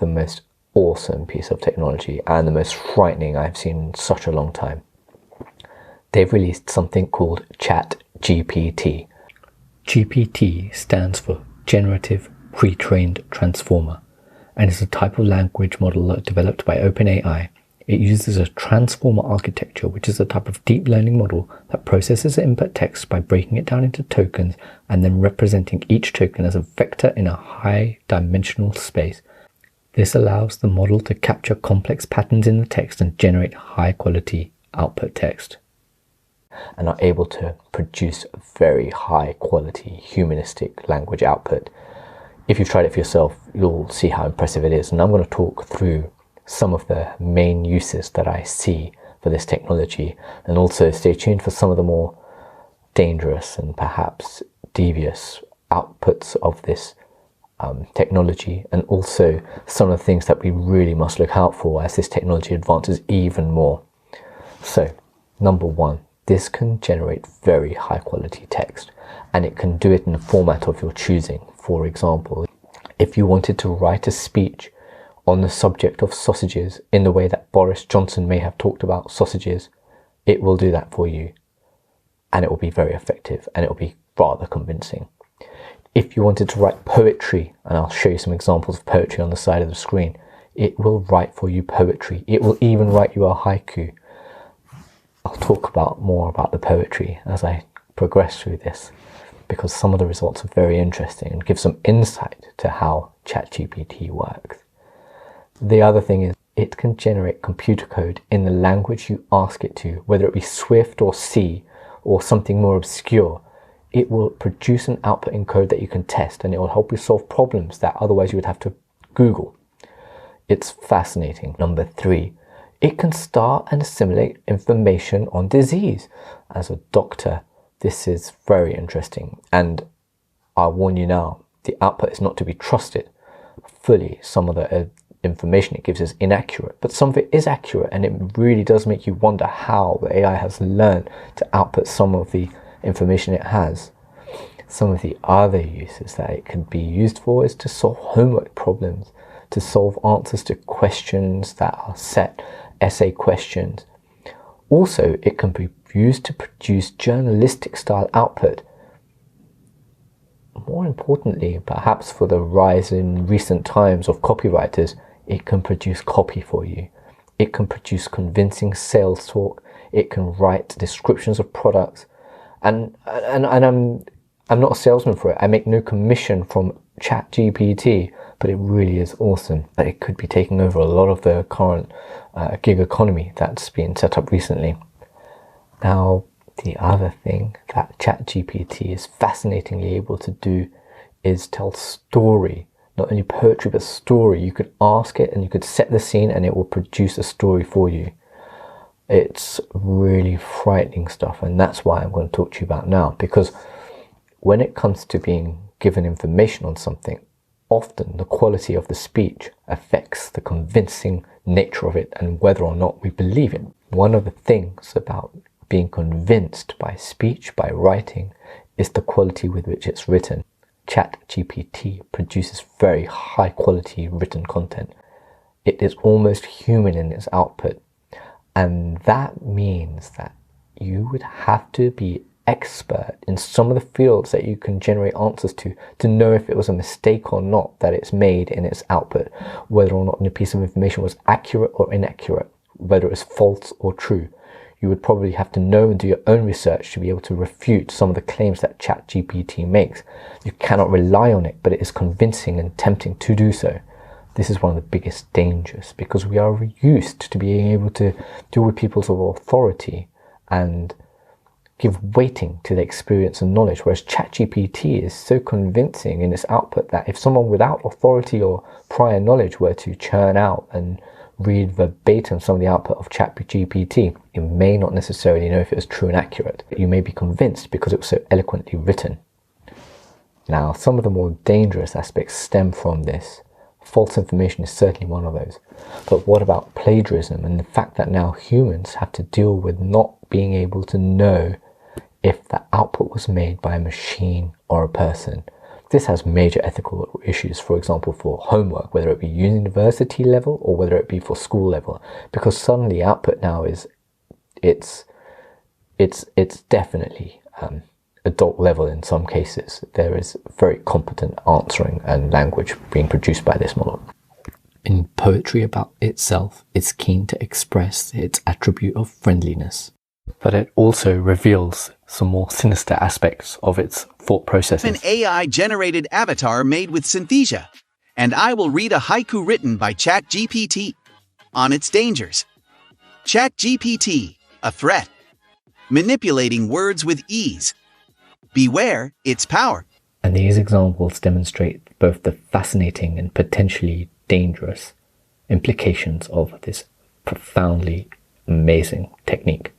the most awesome piece of technology and the most frightening I've seen in such a long time. They've released something called ChatGPT. GPT stands for Generative Pre-trained Transformer, and is a type of language model developed by OpenAI. It uses a transformer architecture, which is a type of deep learning model that processes input text by breaking it down into tokens and then representing each token as a vector in a high dimensional space. This allows the model to capture complex patterns in the text and generate high quality output text, and are able to produce very high quality humanistic language output. If you've tried it for yourself, you'll see how impressive it is. And I'm going to talk through some of the main uses that I see for this technology, and also stay tuned for some of the more dangerous and perhaps devious outputs of this technology, and also some of the things that we really must look out for as this technology advances even more. So, number one, this can generate very high quality text, and it can do it in the format of your choosing. For example, if you wanted to write a speech on the subject of sausages in the way that Boris Johnson may have talked about sausages, it will do that for you, and it will be very effective, and it will be rather convincing. If you wanted to write poetry, and I'll show you some examples of poetry on the side of the screen, it will write for you poetry. It will even write you a haiku. I'll talk more about the poetry as I progress through this, because some of the results are very interesting and give some insight to how ChatGPT works. The other thing is, it can generate computer code in the language you ask it to, whether it be Swift or C or something more obscure. It will produce an output in code that you can test, and it will help you solve problems that otherwise you would have to Google. It's fascinating. Number three, it can start and assimilate information on disease. As a doctor, this is very interesting, and I'll warn you now, the output is not to be trusted fully. Some of the information it gives is inaccurate, but some of it is accurate, and it really does make you wonder how the AI has learned to output some of the information it has. Some of the other uses that it can be used for is to solve homework problems, to solve answers to questions that are set, essay questions. Also, it can be used to produce journalistic style output. More importantly, perhaps for the rise in recent times of copywriters, it can produce copy for you. It can produce convincing sales talk. It can write descriptions of products. And I'm not a salesman for it. I make no commission from ChatGPT, but it really is awesome that it could be taking over a lot of the current gig economy that's been set up recently. Now, the other thing that ChatGPT is fascinatingly able to do is tell story. Not only poetry, but story. You could ask it and you could set the scene and it will produce a story for you. It's really frightening stuff, and that's why I'm going to talk to you about now, because when it comes to being given information on something, often the quality of the speech affects the convincing nature of it and whether or not we believe it. One of the things about being convinced by speech, by writing, is the quality with which it's written. ChatGPT produces very high quality written content. It is almost human in its output. And that means that you would have to be expert in some of the fields that you can generate answers to know if it was a mistake or not that it's made in its output, whether or not the piece of information was accurate or inaccurate, whether it was false or true. You would probably have to know and do your own research to be able to refute some of the claims that ChatGPT makes. You cannot rely on it, but it is convincing and tempting to do so. This is one of the biggest dangers, because we are used to being able to deal with people of authority and give weighting to their experience and knowledge, whereas ChatGPT is so convincing in its output that if someone without authority or prior knowledge were to churn out and read verbatim some of the output of ChatGPT, you may not necessarily know if it was true and accurate. You may be convinced because it was so eloquently written. Now, some of the more dangerous aspects stem from this. False information is certainly one of those. But what about plagiarism and the fact that now humans have to deal with not being able to know if the output was made by a machine or a person? This has major ethical issues, for example, for homework, whether it be university level or whether it be for school level, because suddenly output now is, it's definitely adult level in some cases. There is very competent answering and language being produced by this model. In poetry about itself, it's keen to express its attribute of friendliness, but it also reveals some more sinister aspects of its thought processes. An AI-generated avatar made with synthesia, and I will read a haiku written by ChatGPT on its dangers. ChatGPT, a threat. Manipulating words with ease. Beware its power. And these examples demonstrate both the fascinating and potentially dangerous implications of this profoundly amazing technique.